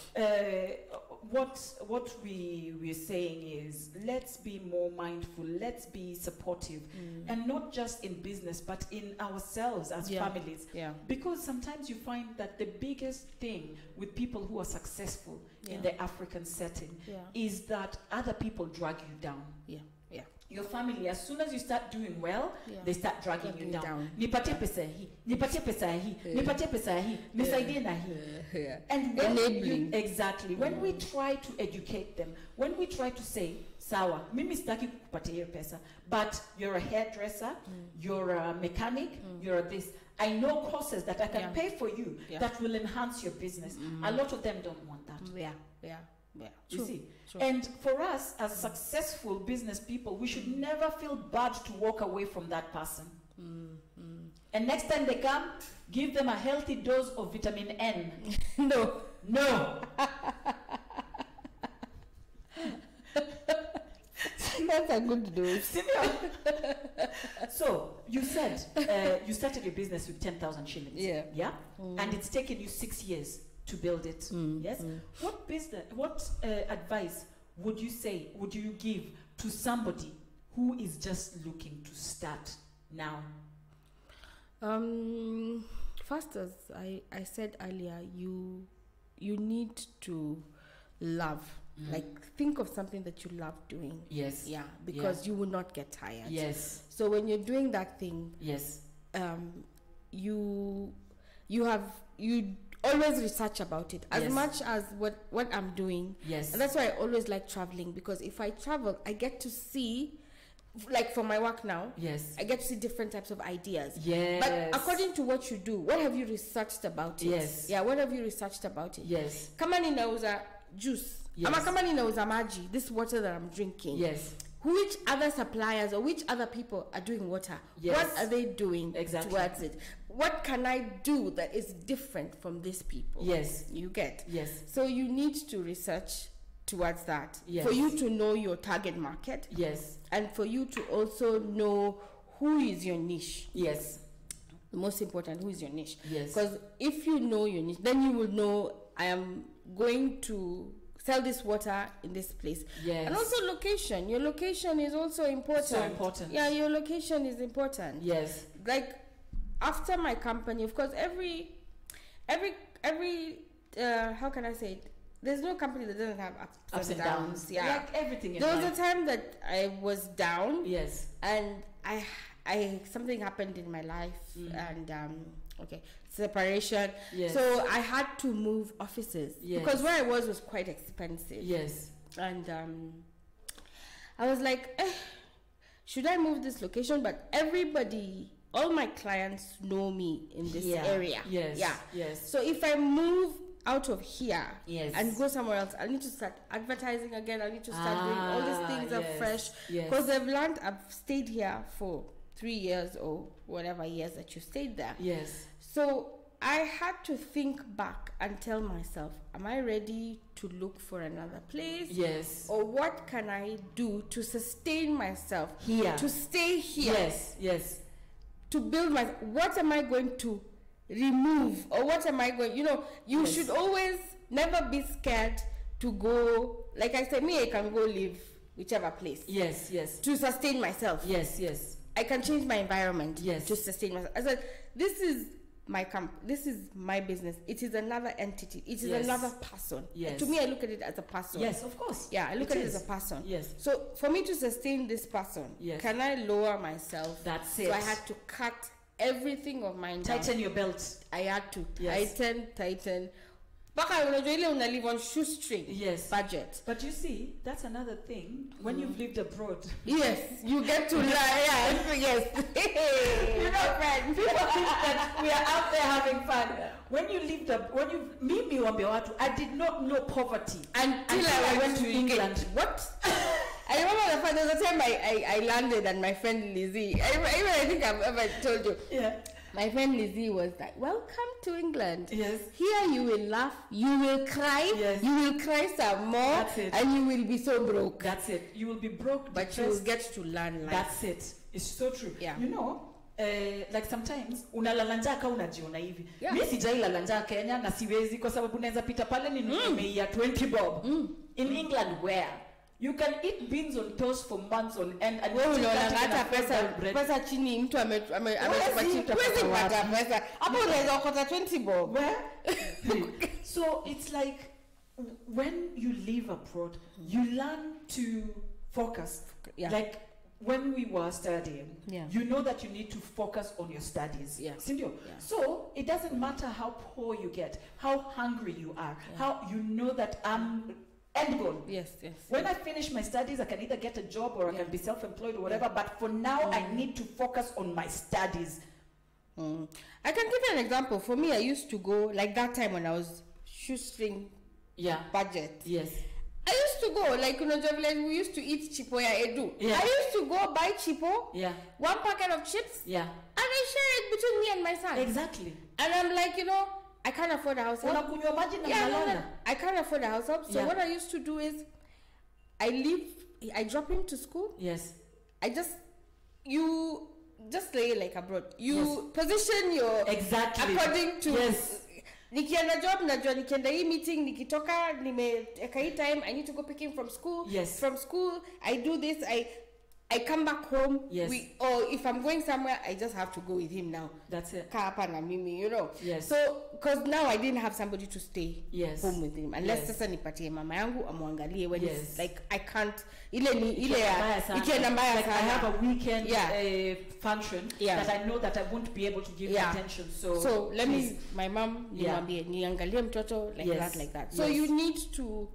[SPEAKER 2] what we're saying is, let's be more mindful, let's be supportive, and not just in business but in ourselves as families, because sometimes you find that the biggest thing with people who are successful in the African setting is that other people drag you down. Your family, as soon as you start doing well, they start dragging you down. Nipatie pesa hii, nipatie pesa hii, nipatie pesa hii, nisaidie na hii. And when when we try to educate them, when we try to say, sawa, mimi sitaki kukupatia hiyo pesa, but you're a hairdresser, you're a mechanic, you're this. I know courses that I can pay for you that will enhance your business. A lot of them don't want that. You see? And for us as successful business people, we should never feel bad to walk away from that person. And next time they come, give them a healthy dose of vitamin N. No.
[SPEAKER 1] That's a good dose.
[SPEAKER 2] So you said you started your business with 10,000 shillings. And it's taken you 6 years to build it. Yes. What advice would you give to somebody who is just looking to start now?
[SPEAKER 1] First, as I said earlier, you need to love. Like, think of something that you love doing. Because you will not get tired. So when you're doing that thing, you always research about it as much as what I'm doing. And that's why I always like traveling, because if I travel, I get to see, like for my work now, I get to see different types of ideas. But according to what you do, what have you researched about it? What have you researched about it? Kama ninauza juice, ama kama ninauza maji, this water that I'm drinking, which other suppliers or which other people are doing water? What are they doing towards it? What can I do that is different from these people? You get? So you need to research towards that for you to know your target market. And for you to also know who is your niche. The most important, who is your niche? Because if you know your niche, then you will know, I am going to sell this water in this place. And also location. Your location is also important.
[SPEAKER 2] So important.
[SPEAKER 1] Your location is important. Like, after my company, of course, every how can I say it? There's no company that doesn't have ups and downs.
[SPEAKER 2] Like everything in
[SPEAKER 1] life. There was a time that I was down. And I something happened in my life, and separation. So I had to move offices because where I was quite expensive. And I was like, should I move this location? But everybody, all my clients know me in this area. So if I move out of here and go somewhere else, I need to start advertising again. I need to start doing all these things afresh, because I've stayed here for 3 years or whatever years that you stayed there. So I had to think back and tell myself, am I ready to look for another place? Or what can I do to sustain myself here, to stay here? To build my, what am I going to remove, or what am I going, you should always never be scared to go. Like I said, I can go live whichever place to sustain myself. I can change my environment to sustain myself. I said, this is my this is my business. It is another entity. It is another person. To me, I look at it as a person.
[SPEAKER 2] Of course.
[SPEAKER 1] I look at it as a person. So for me to sustain this person, can I lower myself?
[SPEAKER 2] That's it.
[SPEAKER 1] So I had to cut everything of mine down.
[SPEAKER 2] Tighten your belt.
[SPEAKER 1] I had to tighten. Baka una live on shoestring.
[SPEAKER 2] Yes.
[SPEAKER 1] Budget.
[SPEAKER 2] But you see, that's another thing. When you've lived abroad.
[SPEAKER 1] Yes, you get to learn. Yes.
[SPEAKER 2] You know, friend, people think that we are out there having fun. When you lived up, when you mimi wambiwatu, I did not know poverty
[SPEAKER 1] until I went to England. What? I remember there was a time I landed and my friend Lizzie. I think I've ever told you.
[SPEAKER 2] Yeah.
[SPEAKER 1] My friend Lizzie was like, "Welcome to England.
[SPEAKER 2] Yes.
[SPEAKER 1] Here you will laugh, you will cry,
[SPEAKER 2] yes.
[SPEAKER 1] you will cry some more,
[SPEAKER 2] that's it.
[SPEAKER 1] And you will be so broke.
[SPEAKER 2] That's it. You will be broke,
[SPEAKER 1] but you will get to learn life.
[SPEAKER 2] That's it. It's so true.
[SPEAKER 1] Yeah.
[SPEAKER 2] You know, like sometimes unalala njaa kama unajiona hivi. Mimi sijailala njaa Kenya na siwezi kwa sababu naweza pita pale ninunue ya 20 bob. In England where you can eat beans on toast for months on end and
[SPEAKER 1] wewe unaona hata pesa chini mtu ametupa chini pata pesa hapo unaweza ukota 20 bob.
[SPEAKER 2] So it's like when you live abroad you learn to focus. Like when we were studying, you know that you need to focus on your studies. So it doesn't matter how poor you get, how hungry you are, how you know that end goal.
[SPEAKER 1] Yes.
[SPEAKER 2] When I finish my studies, I can either get a job or I can be self-employed or whatever. But for now, I need to focus on my studies.
[SPEAKER 1] I can give you an example. For me, I used to go like that time when I was shoestring budget.
[SPEAKER 2] Yes.
[SPEAKER 1] I used to go like we used to eat chipo ya edu. I used to go buy chipo. One packet of chips. And I share it between me and my son.
[SPEAKER 2] Exactly.
[SPEAKER 1] And I'm like, I can't afford a house help. I can't afford a house help. So what I used to do is I drop him to school.
[SPEAKER 2] Yes.
[SPEAKER 1] You just lay like abroad. You position your according to nikienda job najua nikienda hii meeting nikitoka nimeka hii time I need to go pick him from school. From school I do this, I come back home. Or if I'm going somewhere, I just have to go with him now.
[SPEAKER 2] That's it.
[SPEAKER 1] Kapa na mimi, So, because now I didn't have somebody to stay home with him. Unless sasa nipatie mama yangu amwangalie when it's like I can't.
[SPEAKER 2] Like I have a weekend function that I know that I won't be able to give attention. So
[SPEAKER 1] let me, my mom, niangalie mtoto like that. So you need to.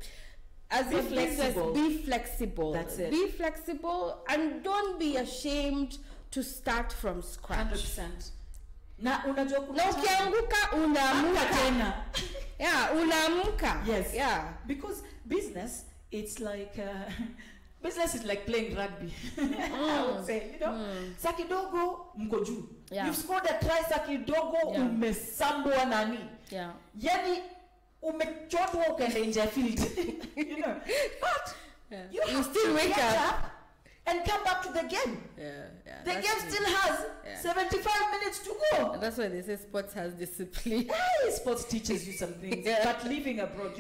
[SPEAKER 1] As
[SPEAKER 2] be flexible.
[SPEAKER 1] Be flexible.
[SPEAKER 2] That's it.
[SPEAKER 1] Be flexible and don't be ashamed to start from scratch.
[SPEAKER 2] 100%. Na unajua
[SPEAKER 1] ukianguka unaamka tena. Unaamka.
[SPEAKER 2] Yes. Because business, it's like business is like playing rugby. I would say, Sakidogo mko juu. You've scored a try, Sakidogo umesambwa nani. Yani umechotwa ukaenda nje ya field. But you still wake up and come back to the game. The game still has 75 minutes to go.
[SPEAKER 1] And that's why they say sports has discipline.
[SPEAKER 2] Sports teaches you some things. But living abroad,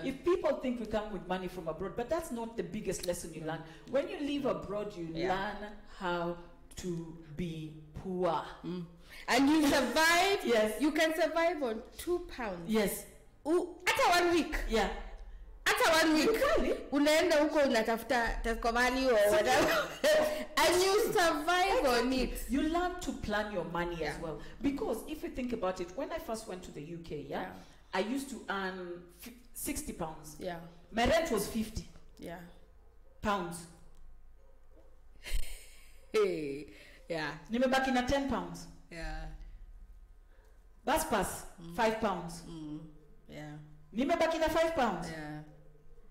[SPEAKER 2] if people think we come with money from abroad, but that's not the biggest lesson you learn. When you live abroad, you learn how to be poor.
[SPEAKER 1] And you survive. You can survive on £2. After 1 week. After 1 week. Unaenda huko unatafuta taskomali or whatever. And you survive on it.
[SPEAKER 2] You learn to plan your money as well. Because if you think about it, when I first went to the UK, I used to earn £60. My rent was 50 pounds. Nimebaki na £10. Bus pass, £5. Nimebaki na £5.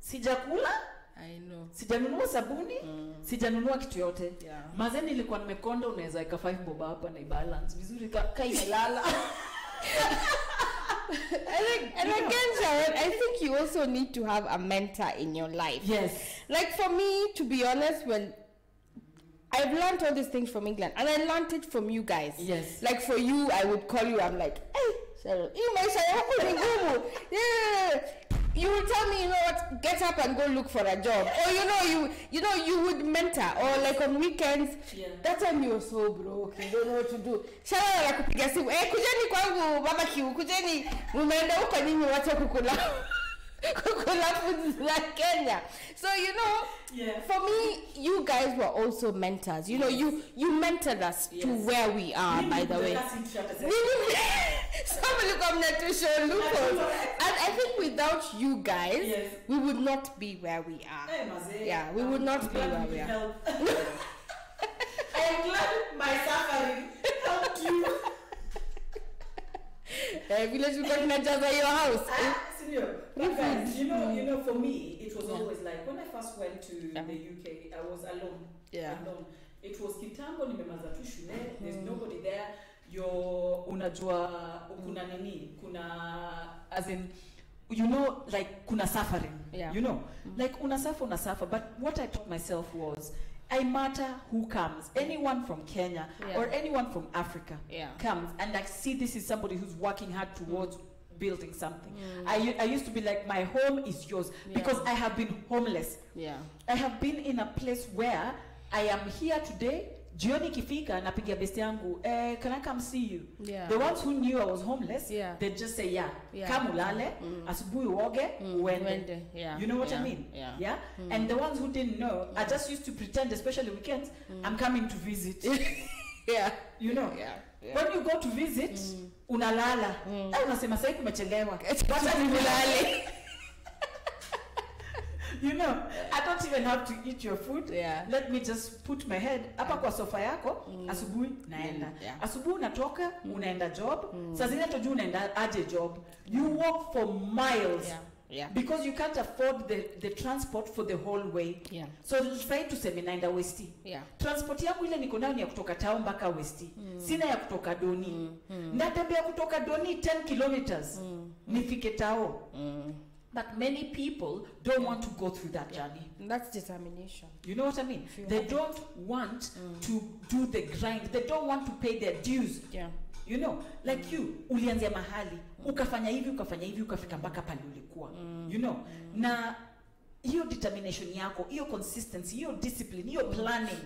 [SPEAKER 2] Sijakula.
[SPEAKER 1] I know.
[SPEAKER 2] Sijanunua sabuni, sijanunua kitu yote. Mazeni nilikuwa nimekonda unaweza ika 5 bob hapa na balance vizuri imelala.
[SPEAKER 1] And again, Sharon, I think you also need to have a mentor in your life.
[SPEAKER 2] Yes.
[SPEAKER 1] Like for me, to be honest, I've learned all these things from England, and I learned it from you guys.
[SPEAKER 2] Yes.
[SPEAKER 1] Like for you, I would call you. I'm like, hey, Sharon, you will tell me, what, get up and go look for a job, or you would mentor, or like on weekends. That time you were so broke, you don't know what to do. Sharon anakupiga simu, kujeni kwangu barbecue, kujeni mumeenda huko nini wacha kukula. Coconut foods like Kenya. So for me, you guys were also mentors. You know, you mentored us to where we are. By the way, somebody come there to show loopholes. And I think without you guys, we would not be where we are. Yeah, we would not be where we are.
[SPEAKER 2] I am glad my suffering helped you.
[SPEAKER 1] Village we got not just at your house.
[SPEAKER 2] But guys, you know, for me, it was always like when I first went to the UK, I was alone. Alone. It was kitambo nimemaza tu shule. There's nobody there. Unajua kuna nini? Kuna as in like kuna suffering. You know, like una suffer. But what I taught myself was, I matter who comes. Anyone from Kenya or anyone from Africa comes, and I see this is somebody who's working hard towards building something. I used to be like, my home is yours, because I have been homeless. I have been in a place where I am here today. Jioni kifika napigia besti yangu, can I come see you? The ones who knew I was homeless, they just say come ulale, asubuhi uoge, uende. You know what I mean? And the ones who didn't know, I just used to pretend, especially weekends, I'm coming to visit. You know. When you go to visit, unalala. Unasema sasa kumechelewa. Wacha nilale. You know, I don't even have to eat your food. Let me just put my head hapa kwa sofa yako, asubuhi naenda. Asubuhi unatoka, unaenda job. Saa zingine toju unaenda aje job. You walk for miles. Because you can't afford the transport for the whole way. So try to say naenda Westi. Transport yangu ile niko nayo ni ya kutoka town mpaka Westi. Sina ya kutoka Doni. Natembea kutoka Doni 10 kilometers. Nifike town. But many people don't want to go through that journey.
[SPEAKER 1] That's determination.
[SPEAKER 2] You know what I mean? They don't want to do the grind. They don't want to pay their dues. You know, like you, ulianzia mahali, ukafanya hivi, ukafika mpaka pale ulikuwa. You know, na hiyo determination yako, hiyo consistency, hiyo discipline, hiyo planning.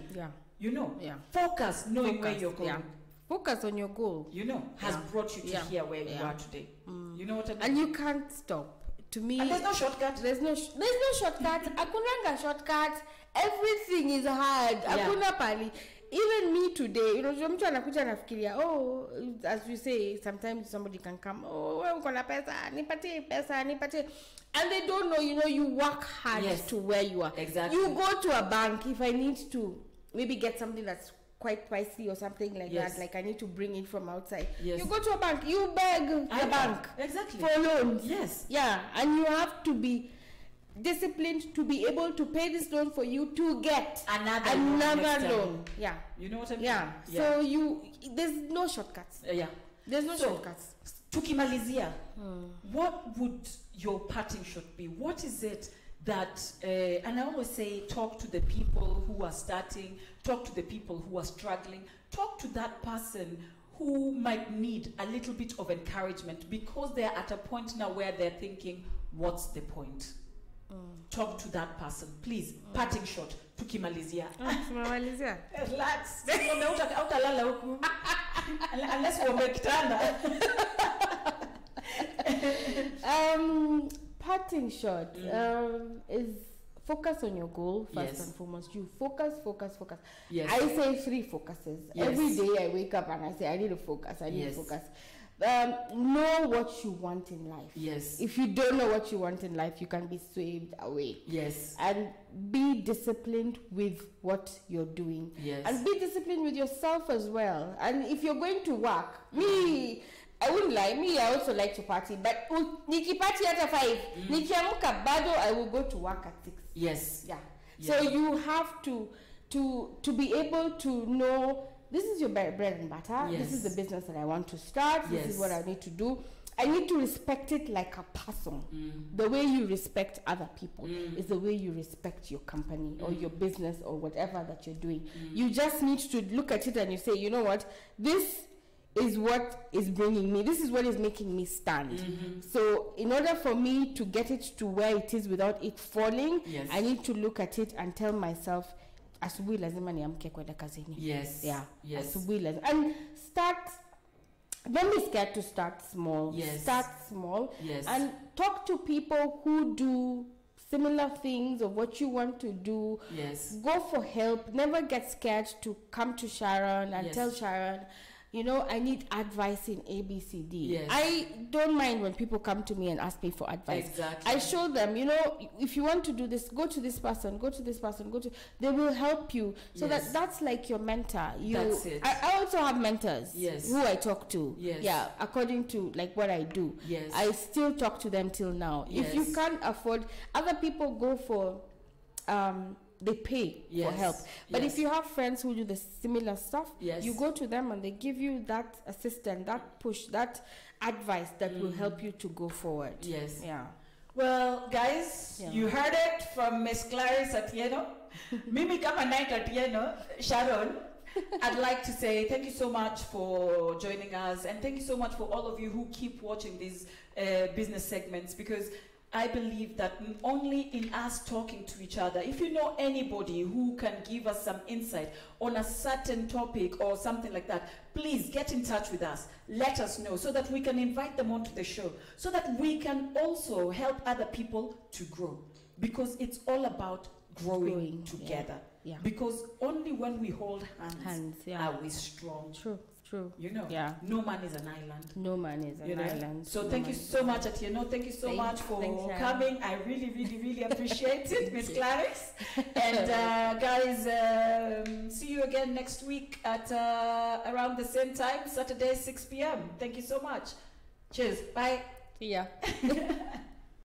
[SPEAKER 2] You know, focus, knowing where you're going.
[SPEAKER 1] Focus on your goal.
[SPEAKER 2] You know, has brought you to here where you are today. You know what I mean?
[SPEAKER 1] And you can't stop. To me,
[SPEAKER 2] and there's no shortcut.
[SPEAKER 1] There's no shortcut. Akunanga shortcut. Everything is hard. Akuna pali. Even me today, you know, mtu anakuja nafikiria, as we say, sometimes somebody can come, wewe uko na pesa, nipatie. And they don't know, you know, you work hard to where you are.
[SPEAKER 2] Exactly.
[SPEAKER 1] You go to a bank if I need to maybe get something that's quite pricey or something like that, like I need to bring it from outside. You go to a bank, you beg the bank for loans. And you have to be disciplined to be able to pay this loan for you to get another loan.
[SPEAKER 2] You know what I mean?
[SPEAKER 1] So there's no shortcuts. There's no shortcuts.
[SPEAKER 2] Tukimalizia, what would your parting shot be? What is it that, and I always say, talk to the people who are starting, talk to the people who are struggling, talk to that person who might need a little bit of encouragement because they're at a point now where they're thinking, what's the point? Talk to that person, please. Parting shot, tukimalizia.
[SPEAKER 1] Relax.
[SPEAKER 2] Unless we're kitanda.
[SPEAKER 1] Parting shot is focus on your goal first and foremost. You focus. I say 3 focuses. Every day I wake up and I say I need to focus. Know what you want in life. If you don't know what you want in life, you can be swayed away. And be disciplined with what you're doing. And be disciplined with yourself as well. And if you're going to work, I wouldn't lie, I also like to party, but nikipati at 5, nikiamuka bado, I will go to work at 6. So you have to be able to know, this is your bread and butter, this is the business that I want to start, this is what I need to do. I need to respect it like a person. The way you respect other people is the way you respect your company or your business or whatever that you're doing. You just need to look at it and you say, you know what, this is what is bringing me, this is what is making me stand. So in order for me to get it to where it is without it falling, I need to look at it and tell myself, asubuhi lazima niamke kwenda kazini. Asubuhi lazima. And start, don't be scared to start small. Start small and talk to people who do similar things of what you want to do.
[SPEAKER 2] Yes.
[SPEAKER 1] Go for help. Never get scared to come to Sharon and tell Sharon, you know, I need advice in ABCD.
[SPEAKER 2] Yes.
[SPEAKER 1] I don't mind when people come to me and ask me for advice.
[SPEAKER 2] Exactly.
[SPEAKER 1] I show them, you know, if you want to do this, go to this person, they will help you. So that's like your mentor.
[SPEAKER 2] That's it.
[SPEAKER 1] I also have mentors who I talk to.
[SPEAKER 2] Yes.
[SPEAKER 1] Yeah, according to like what I do.
[SPEAKER 2] Yes.
[SPEAKER 1] I still talk to them till now.
[SPEAKER 2] Yes.
[SPEAKER 1] If you can't afford, other people go for they pay for help. But if you have friends who do the similar stuff, you go to them and they give you that assistance, that push, that advice that will help you to go forward.
[SPEAKER 2] Yes.
[SPEAKER 1] Yeah.
[SPEAKER 2] Well, guys, you heard it from Miss Claris Atieno. Mimi kama night Atieno, Sharon. I'd like to say thank you so much for joining us, and thank you so much for all of you who keep watching these business segments, because I believe that only in us talking to each other, if you know anybody who can give us some insight on a certain topic or something like that, please get in touch with us. Let us know so that we can invite them onto the show, so that we can also help other people to grow. Because it's all about growing together.
[SPEAKER 1] Yeah.
[SPEAKER 2] Because only when we hold hands are we strong.
[SPEAKER 1] True.
[SPEAKER 2] You know, no man is an island.
[SPEAKER 1] No man is an island.
[SPEAKER 2] So thank you so much, Atieno. Thank you so much for coming. I really, really, really appreciate it, Miss Claris. And guys, see you again next week at around the same time, Saturday, 6 p.m. Thank you so much. Cheers. Bye.
[SPEAKER 1] See ya.